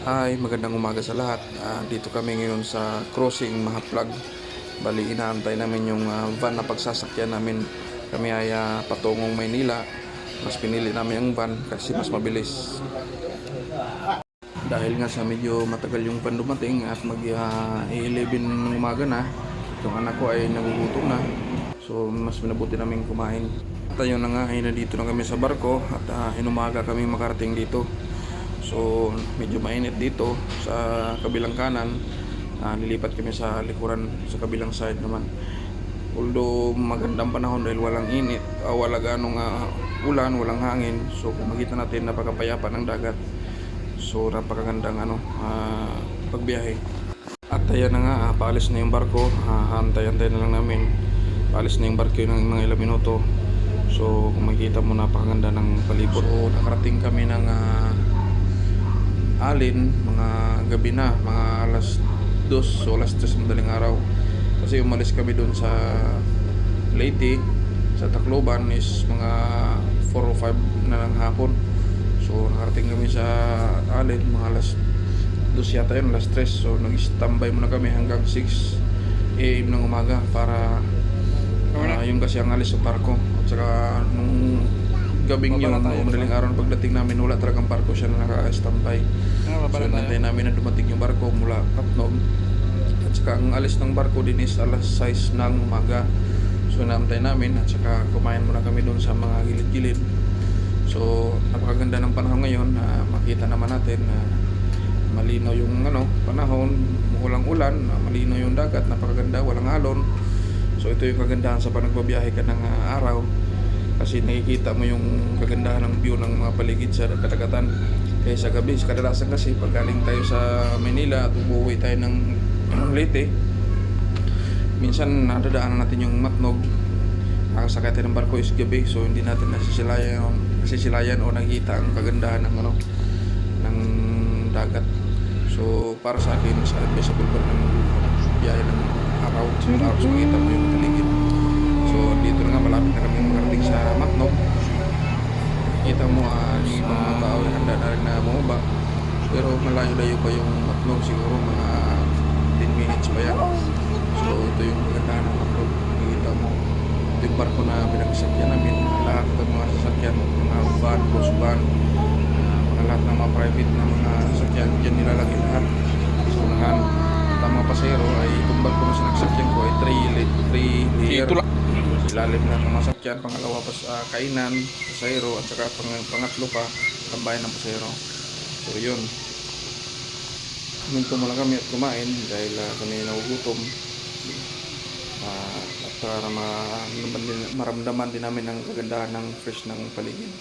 Hi, magandang umaga sa lahat. Dito kami ngayon sa crossing Mahaplag. Bali, inaantay namin yung van na pagsasakyan namin. Kami ay patungong Maynila. Mas pinili namin yung van kasi mas mabilis. Dahil nga sa medyo matagal yung van dumating at mag-11 ng umaga na, yung anak ko ay nagugutom na. So, mas pinabuti namin kumain. At ayun na nga, ay nandito na kami sa barko at inumaga kami makarating dito. So medyo mainit dito sa kabilang kanan. Lilipat kami sa likuran sa kabilang side naman. Although magandang panahon dahil walang init, wala ganong ulan, walang hangin. So kung makita natin napakapayapa ng dagat. So napakagandang pagbiyahe. At ayan na nga, paalis na yung barko. Antay-antay na lang namin. Paalis na yung barko ng mga ilang minuto. So kung makikita mo, napakaganda ng palibot. So nakarating kami ng Alin, mga gabi na, mga alas 2 o alas 3 madaling araw. Kasi umalis kami doon sa Leyte, sa Tacloban is mga 4 o 5 na ng hapon. So nakarating kami sa Alin, mga alas 2 yata yun, alas 3. So nag-standby muna kami hanggang 6 AM ng umaga para yung kasi ang alis sa barko. At saka nung gabing yun, madaling araw pagdating namin, wala talagang barko, siya na naka-standby. So nantay namin na dumating yung barko mula Patnog. At saka ang alis ng barko din is alas 6 ng umaga. So nantay namin at saka kumain muna kami doon sa mga gilid-gilid. So napakaganda ng panahon ngayon. Makita naman natin na malinaw yung panahon, walang ulan, malinaw yung dagat, napakaganda, walang alon. So ito yung kagandahan sa panagbabiyahe ka ng araw. Kasi nakikita mo yung kagandahan ng view ng mga paligid sa kadagatan. Kaya sa gabi, kadalasan kasi pag galing tayo sa Manila at uuwi tayo ng Leyte, minsan nadadaanan natin yung Matnog. Nakasakay tayo ng barko is gabi, so hindi natin nasisilayan o nakikita ang kagandahan ng dagat. So para sa akin, mas advisable pa ng biyahe ng araw. So tapos makita mo yung paligid. So dito na nga, malapit na kami makarating sa Matnog. Kita mo yung mga tao ay handa na rin na bumaba. Pero malayo-layo pa yung Matnog, siguro mga 10 minutes pa yan. So ito yung kagandahan ng Matnog. Kita mo ito yung barko na pinagsakyan namin. Lahat ng mga sasakyan, mga van, bus van, mga lahat ng mga private na mga sasakyan, dyan nilalagay lahat. So nahan, ang mga pasero ay itong barko na sinagsakyan ko ay 3 layer. Ilalim na ng masakyan, pangalawa pa sa kainan, pasahero, at saka pangatlo pa tambayan ng pasahero. So yun, huminto muna kami at kumain dahil kami nagugutom, at para maramdaman din namin ang kagandahan ng fresh ng paligid.